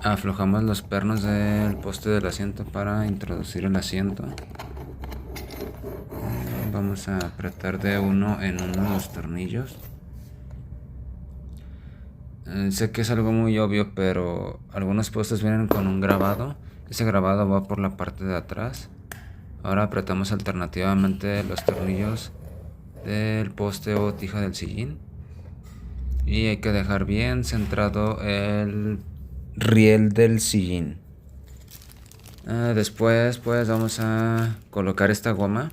Aflojamos los pernos del poste del asiento para introducir el asiento. Vamos a apretar de uno en uno los tornillos. Sé que es algo muy obvio, pero algunos postes vienen con un grabado. Ese grabado va por la parte de atrás. Ahora apretamos alternativamente los tornillos del poste o tija del sillín. Y hay que dejar bien centrado el riel del sillín. Después pues vamos a colocar esta goma.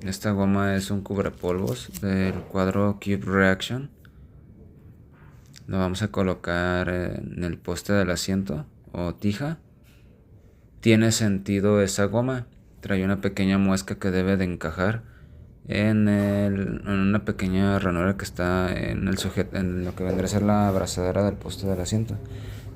Esta goma es un cubrepolvos del cuadro Cube Reaction. Lo vamos a colocar en el poste del asiento o tija. Tiene sentido esa goma. Trae una pequeña muesca que debe de encajar en una pequeña ranura que está en lo que vendría a ser la abrazadera del poste del asiento.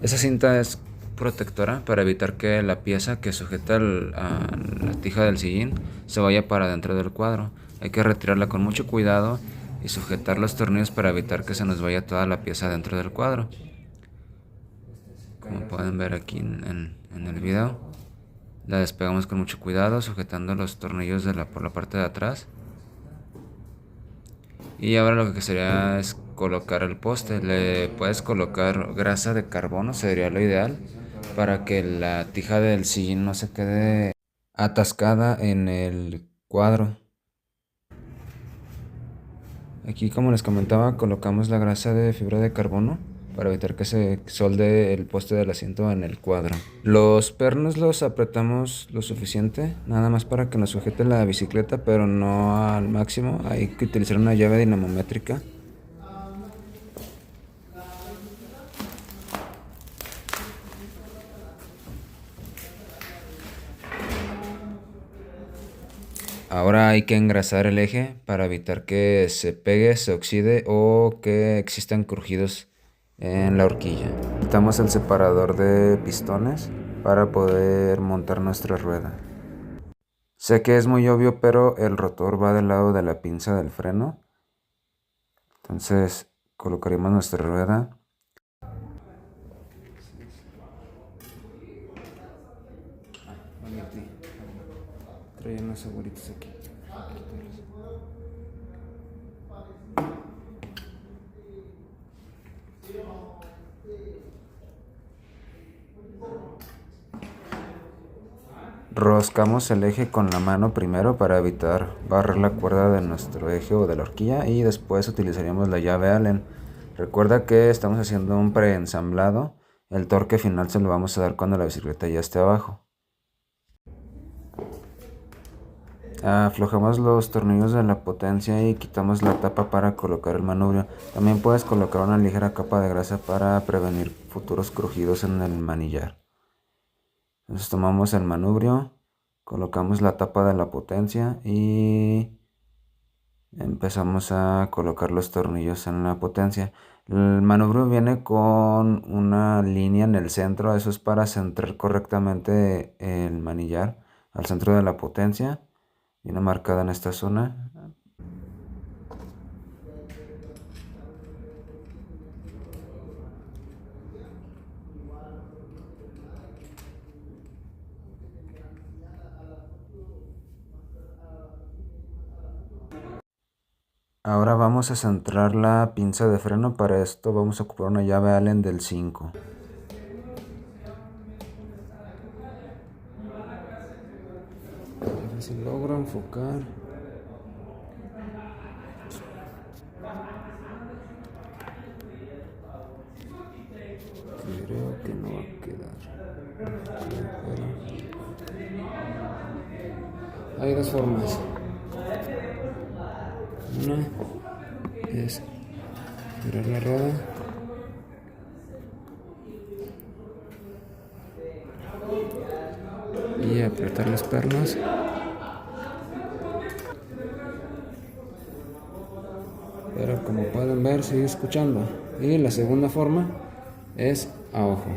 Esa cinta es protectora para evitar que la pieza que sujeta a la tija del sillín se vaya para dentro del cuadro. Hay que retirarla con mucho cuidado y sujetar los tornillos para evitar que se nos vaya toda la pieza dentro del cuadro. Como pueden ver aquí en el video, la despegamos con mucho cuidado, sujetando los tornillos por la parte de atrás. Y ahora lo que sería es colocar el poste. Le puedes colocar grasa de carbono, sería lo ideal, para que la tija del sillín no se quede atascada en el cuadro. Aquí, como les comentaba, colocamos la grasa de fibra de carbono para evitar que se solde el poste del asiento en el cuadro. Los pernos los apretamos lo suficiente, nada más para que nos sujete la bicicleta, pero no al máximo. Hay que utilizar una llave dinamométrica. Ahora hay que engrasar el eje para evitar que se pegue, se oxide o que existan crujidos en la horquilla. Quitamos el separador de pistones para poder montar nuestra rueda. Sé que es muy obvio, pero el rotor va del lado de la pinza del freno. Entonces colocaremos nuestra rueda. Trae unos agüeritos aquí. Roscamos el eje con la mano primero para evitar barrer la cuerda de nuestro eje o de la horquilla, y después utilizaríamos la llave Allen. Recuerda que estamos haciendo un preensamblado. El torque final se lo vamos a dar cuando la bicicleta ya esté abajo. Aflojamos los tornillos de la potencia y quitamos la tapa para colocar el manubrio. También puedes colocar una ligera capa de grasa para prevenir futuros crujidos en el manillar. Entonces tomamos el manubrio, colocamos la tapa de la potencia y empezamos a colocar los tornillos en la potencia. El manubrio viene con una línea en el centro, eso es para centrar correctamente el manillar al centro de la potencia. Viene marcada en esta zona. Ahora vamos a centrar la pinza de freno. Para esto vamos a ocupar una llave Allen del 5. A ver si logro enfocar. Creo que no va a quedar. Hay dos formas. Una es girar la rueda y apretar las pernas. Pero como pueden ver, sigue escuchando. Y la segunda forma es a ojo.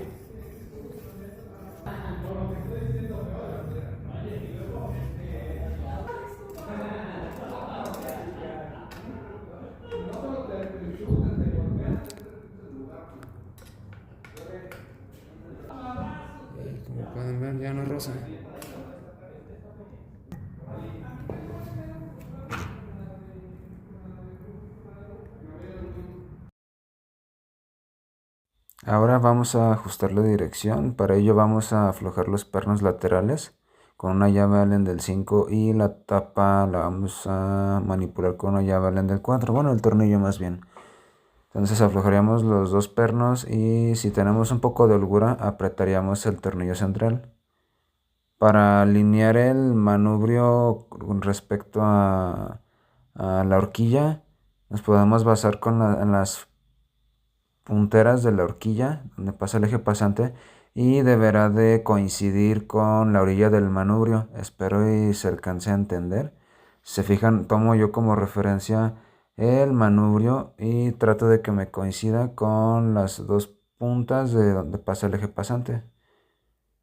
pueden ver, ya no rosa. Ahora vamos a ajustar la dirección. Para ello vamos a aflojar los pernos laterales con una llave Allen del 5 y la tapa la vamos a manipular con una llave Allen del 4. Bueno, el tornillo más bien. Entonces aflojaríamos los dos pernos y si tenemos un poco de holgura apretaríamos el tornillo central. Para alinear el manubrio con respecto a la horquilla, nos podemos basar en las punteras de la horquilla donde pasa el eje pasante y deberá de coincidir con la orilla del manubrio. Espero y se alcance a entender. Si se fijan, tomo yo como referencia el manubrio y trato de que me coincida con las dos puntas de donde pasa el eje pasante.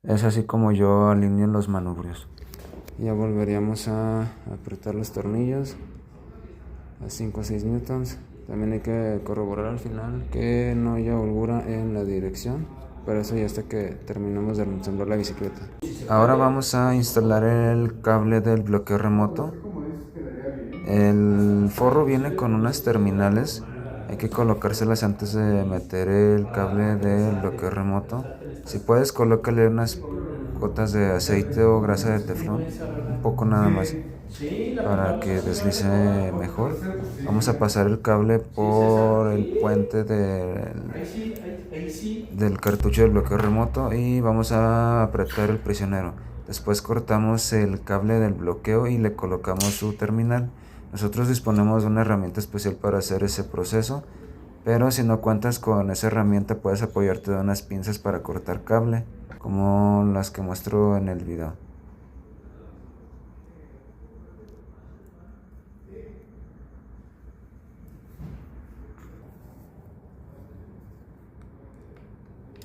Es así como yo alineo los manubrios. Ya volveríamos a apretar los tornillos a 5 o 6 newtons. También hay que corroborar al final que no haya holgura en la dirección, pero eso ya hasta que terminemos de ensamblar la bicicleta. Ahora vamos a instalar el cable del bloqueo remoto. El forro viene con unas terminales, hay que colocárselas antes de meter el cable del bloqueo remoto. Si puedes, colócale unas gotas de aceite o grasa de teflón, un poco nada más, para que deslice mejor. Vamos a pasar el cable por el puente del cartucho del bloqueo remoto y vamos a apretar el prisionero. Después cortamos el cable del bloqueo y le colocamos su terminal. Nosotros disponemos de una herramienta especial para hacer ese proceso, pero si no cuentas con esa herramienta puedes apoyarte de unas pinzas para cortar cable, como las que muestro en el video.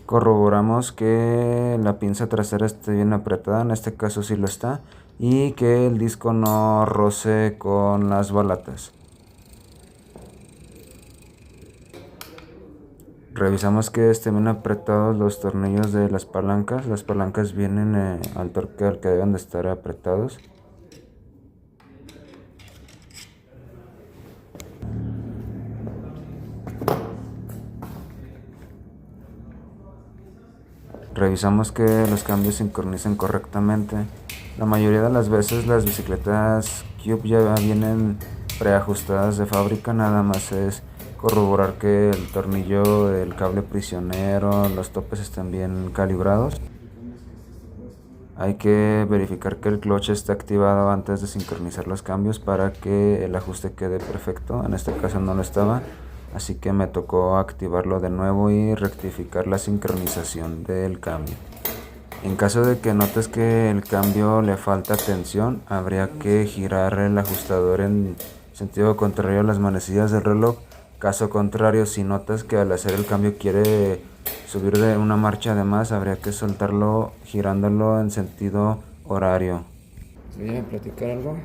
Corroboramos que la pinza trasera esté bien apretada, en este caso sí lo está, y que el disco no roce con las balatas. Revisamos que estén bien apretados los tornillos de las palancas vienen al torque al que deben de estar apretados. Revisamos que los cambios sincronicen correctamente. La mayoría de las veces las bicicletas Cube ya vienen preajustadas de fábrica, nada más es corroborar que el tornillo del cable prisionero, los topes estén bien calibrados. Hay que verificar que el clutch esté activado antes de sincronizar los cambios para que el ajuste quede perfecto. En este caso no lo estaba, así que me tocó activarlo de nuevo y rectificar la sincronización del cambio. En caso de que notes que el cambio le falta tensión, habría que girar el ajustador en sentido contrario a las manecillas del reloj. Caso contrario, si notas que al hacer el cambio quiere subir de una marcha de más, habría que soltarlo girándolo en sentido horario. Les voy a platicar algo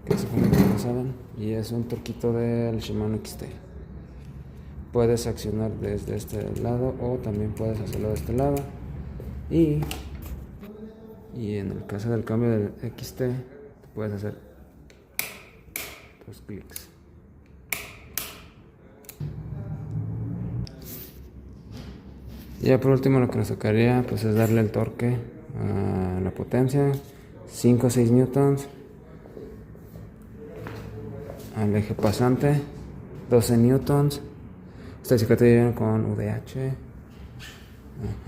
que supongo que no saben, y es un torquito del Shimano XT. Puedes accionar desde este lado o también puedes hacerlo de este lado, y en el caso del cambio del XT puedes hacer 2 clics. Ya por último lo que nos tocaría pues es darle el torque a la potencia, 5 o 6 newtons, al eje pasante, 12 newtons. Esta bicicleta viene con UDH,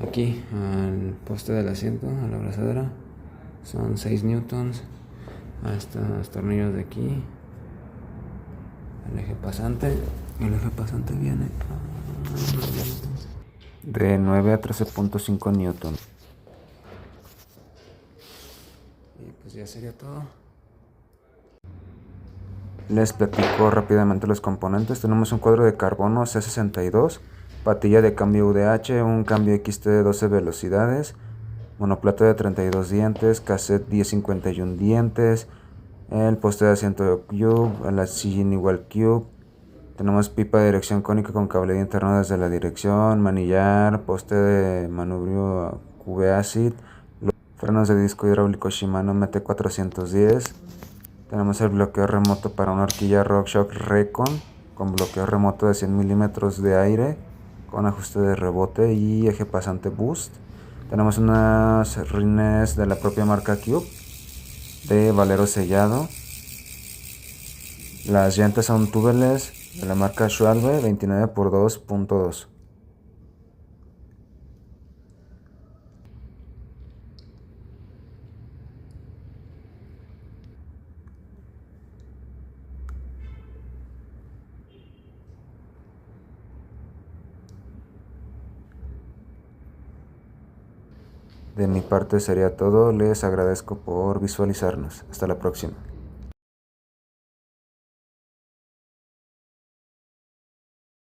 aquí al poste del asiento, a la abrazadera, son 6 newtons, a estos tornillos de aquí, al eje pasante. El eje pasante viene de 9 a 13.5 newtons. Y pues ya sería todo. Les platico rápidamente los componentes. Tenemos un cuadro de carbono C62, patilla de cambio UDH, un cambio XT de 12 velocidades, monoplato de 32 dientes, cassette 1051 dientes, el poste de asiento Cube, la sillín igual Cube. Tenemos pipa de dirección cónica con cableado interno desde la dirección, manillar, poste de manubrio QB Acid, frenos de disco hidráulico Shimano MT410. Tenemos el bloqueo remoto para una horquilla RockShox Recon con bloqueo remoto de 100 milímetros de aire con ajuste de rebote y eje pasante boost. Tenemos unas rines de la propia marca Cube de valero sellado. Las llantas son tubeless de la marca Schwalbe 29x2.2. De mi parte sería todo, les agradezco por visualizarnos. Hasta la próxima.